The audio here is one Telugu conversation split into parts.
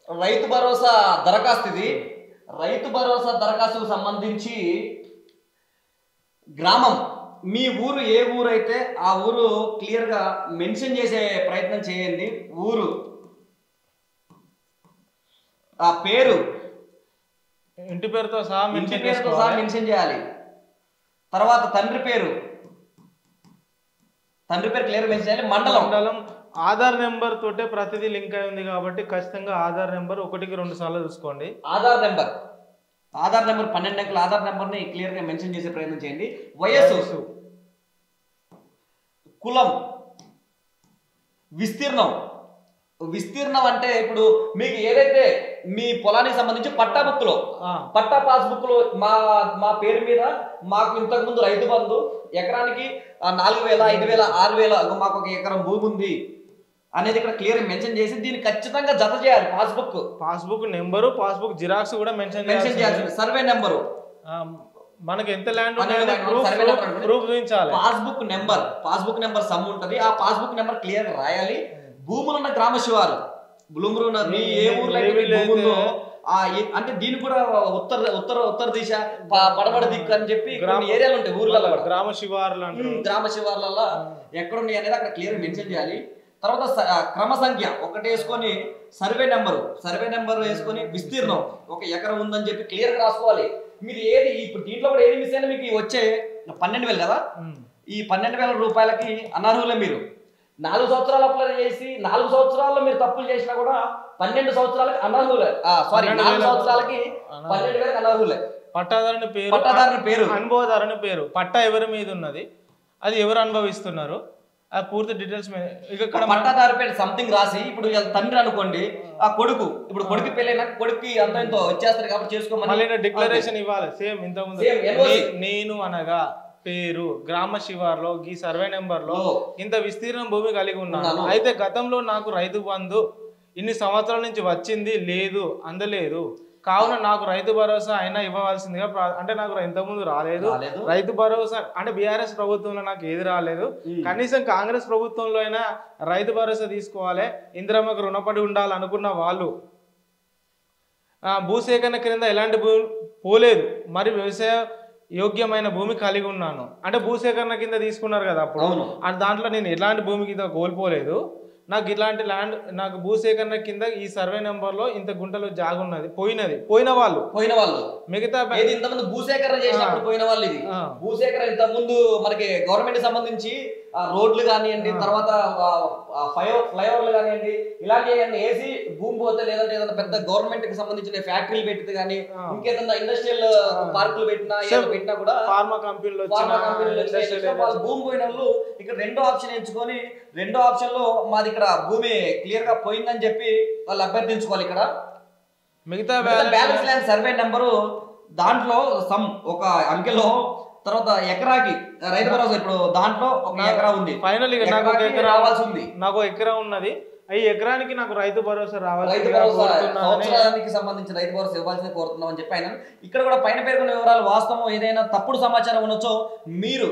రైతు భరోసా దరఖాస్తు ఇది. రైతు భరోసా దరఖాస్తుకు సంబంధించి గ్రామం, మీ ఊరు ఏ ఊరు అయితే ఆ ఊరు క్లియర్గా మెన్షన్ చేసే ప్రయత్నం చేయండి. ఊరు, ఆ పేరు, ఇంటి పేరుతో సహా మెన్షన్ చేయాలి. తర్వాత తండ్రి పేరు క్లియర్ మెన్షన్ చేయాలి. మండలం, ఆధార్ నెంబర్ తోటే ప్రతిదీ లింక్ అయి ఉంది కాబట్టి ఖచ్చితంగా ఆధార్ నెంబర్ 1కి 2 సార్లు చూసుకోండి. ఆధార్ నెంబర్ 12 అంకెల ఆధార్ నెంబర్ని క్లియర్గా మెన్షన్ చేసే ప్రయత్నం చేయండి. వయస్సు, కులం, విస్తీర్ణం అంటే ఇప్పుడు మీకు ఏదైతే మీ పొలానికి సంబంధించి పట్టా పాస్బుక్ లో మా పేరు మీద మాకు ఇంతకు ముందు రైతు బంధు ఎకరానికి 4,000, 5,000, 6,000 మాకు ఒక ఎకరం భూమి ఉంది అనేది ఇక్కడ క్లియర్ మెన్షన్ చేసి దీన్ని ఖచ్చితంగా జత చేయాలి. పాస్బుక్ నెంబరు, పాస్బుక్ జిరాక్స్ కూడా మెన్షన్ చేయాలి. సర్వే నెంబరు, మనకి ఎంత ల్యాండ్ ప్రూఫ్ చూపించాలి. పాస్బుక్ నెంబర్ సమ్ ఉంటది. ఆ పాస్బుక్ నెంబర్ క్లియర్ రాయాలి. భూములున్న గ్రామ శివారు, మీ ఏ ఊర్లో భూముల్లో అంటే దీని కూడా ఉత్తర దిశ, పడమడ దిక్కు అని చెప్పి ఏరియాలు ఉంటాయి ఊర్లలో. గ్రామ శివార్లలో ఎక్కడున్నాయి అనేది అక్కడ క్లియర్ మెన్షన్ చేయాలి. తర్వాత క్రమ సంఖ్య 1 వేసుకొని సర్వే నెంబర్ వేసుకొని విస్తీర్ణం 1 ఎకరం ఉందని చెప్పి క్లియర్ గా రాసుకోవాలి. మీరు ఏది ఇప్పుడు దీంట్లో కూడా ఏది మిస్ అయినా మీకు వచ్చే 12,000 కదా, ఈ 12,000 రూపాయలకి అనర్హులే. మీరు 4 సంవత్సరాలు అప్లై చేసి 4 సంవత్సరాల్లో మీరు తప్పులు చేసినా కూడా 12 సంవత్సరాలకి అనర్హులే. 4 సంవత్సరాలకి 12,000 అనర్హులే. పట్టాదారుని పేరు, అనుభవదారుని పేరు, పట్టా ఎవరి మీద ఉన్నది, అది ఎవరు అనుభవిస్తున్నారు, ఆ పూర్తి డీటెయిల్స్ ఇక్కడ పట్టాదారు పేరు సంథింగ్ రాసి, ఇప్పుడు తండ్రి అనుకోండి, ఆ కొడుకు, ఇప్పుడు కొడుకు పెళ్ళైనా కొడుకు అంత ఎంతో వచ్చేస్తారు కాబట్టి చేసుకోమని డిక్లరేషన్ ఇవ్వాలి. సేమ్ ఇంతకుముందు నేను అనగా పేరు, గ్రామ శివార్లో ఈ సర్వే నెంబర్ లో ఇంత విస్తీర్ణం భూమి కలిగి ఉన్నాను, అయితే గతంలో నాకు రైతు బంధు ఇన్ని సంవత్సరాల నుంచి వచ్చింది లేదు, అందలేదు, కావున నాకు రైతు భరోసా అయినా ఇవ్వవలసిందిగా, అంటే నాకు ఇంతకుముందు రాలేదు రైతు భరోసా, అంటే బీఆర్ఎస్ ప్రభుత్వంలో నాకు ఏది రాలేదు, కనీసం కాంగ్రెస్ ప్రభుత్వంలో అయినా రైతు భరోసా తీసుకోవాలి, ఇందిరమ్మకు రుణపడి ఉండాలనుకున్న వాళ్ళు భూసేకరణ క్రింద ఎలాంటి భూమి పోలేదు, మరి వ్యవసాయ యోగ్యమైన భూమి కలిగి ఉన్నాను, అంటే భూసేకరణ కింద తీసుకున్నారు కదా అప్పుడు, దాంట్లో నేను ఎలాంటి భూమి కింద కోల్పోలేదు, నాకు ఇలాంటి ల్యాండ్, నాకు భూసేకరణ కింద ఈ సర్వే నెంబర్ లో ఇంత గుంటలు జాగున్నది, పోయిన వాళ్ళు మిగతా ఇంతకుముందు భూసేకరణ చేసినప్పుడు పోయిన వాళ్ళు. ఇది భూసేకరణ ఇంతకుముందు మనకి గవర్నమెంట్ సంబంధించి రోడ్లు కానివ్వండి, తర్వాత ఫ్లైఓవర్లు కానివ్వండి, ఇలాంటివన్నీ వేసి భూమి పోతే, లేదంటే ఏదైనా పెద్ద గవర్నమెంట్ కి సంబంధించిన ఫ్యాక్టరీలు పెట్టితే గానీ, ఇంకేదన్నా ఇండస్ట్రియల్ పార్కులు పెట్టినా కూడా ఫార్మా కంపెనీలు భూమి పోయిన వాళ్ళు ఇక్కడ రెండో ఆప్షన్ ఎంచుకొని, రెండో ఆప్షన్ లో మాది ఇక్కడ భూమి క్లియర్ గా పోయిందని చెప్పి వాళ్ళు అభ్యర్థించుకోవాలి. ఇక్కడ మిగతా బ్యాలెన్స్ ల్యాండ్ సర్వే నెంబరు దాంట్లో ఒక అంకెలో, తర్వాత ఎకరాకి రైతు భరోసా ఇప్పుడు దాంట్లో 1 ఎకరా ఉంది, ఫైనల్ నాకు 1 ఎకరా రావాల్సి ఉంది, నాకు 1 ఎకరా ఉన్నది, ఈ ఎకరానికి నాకు రైతు భరోసా రావాలి, సంవత్సరానికి సంబంధించి రైతు భరోసా ఇవ్వాల్సింది కోరుతున్నాం అని చెప్పి ఆయన ఇక్కడ కూడా పైన పేర్కొన్న వివరాలు వాస్తవం ఏదైనా తప్పుడు సమాచారం ఉండొచ్చో మీరు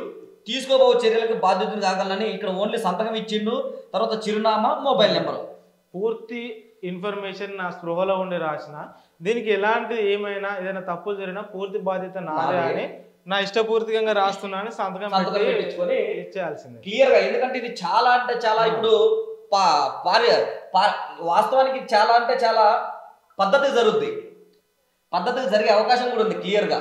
తీసుకోబో చర్యలకు బాధ్యతలు కాగలని ఇక్కడ ఓన్లీ సంతకం ఇచ్చిండు, తర్వాత చిరునామా, మొబైల్ నెంబర్, పూర్తి ఇన్ఫర్మేషన్ నా స్పృహలో ఉండి రాసిన, దీనికి ఎలాంటి ఏమైనా ఏదైనా తప్పులు జరిగినా పూర్తి బాధ్యత నాదే అని నా ఇష్టపూర్తికంగా రాస్తున్నాను, సంతకం పెట్టించుకొని ఇచ్చేయాల్సింది క్లియర్ గా. ఎందుకంటే ఇది చాలా అంటే చాలా ఇప్పుడు వాస్తవానికి చాలా అంటే చాలా పద్ధతి జరిగే అవకాశం కూడా ఉంది క్లియర్ గా.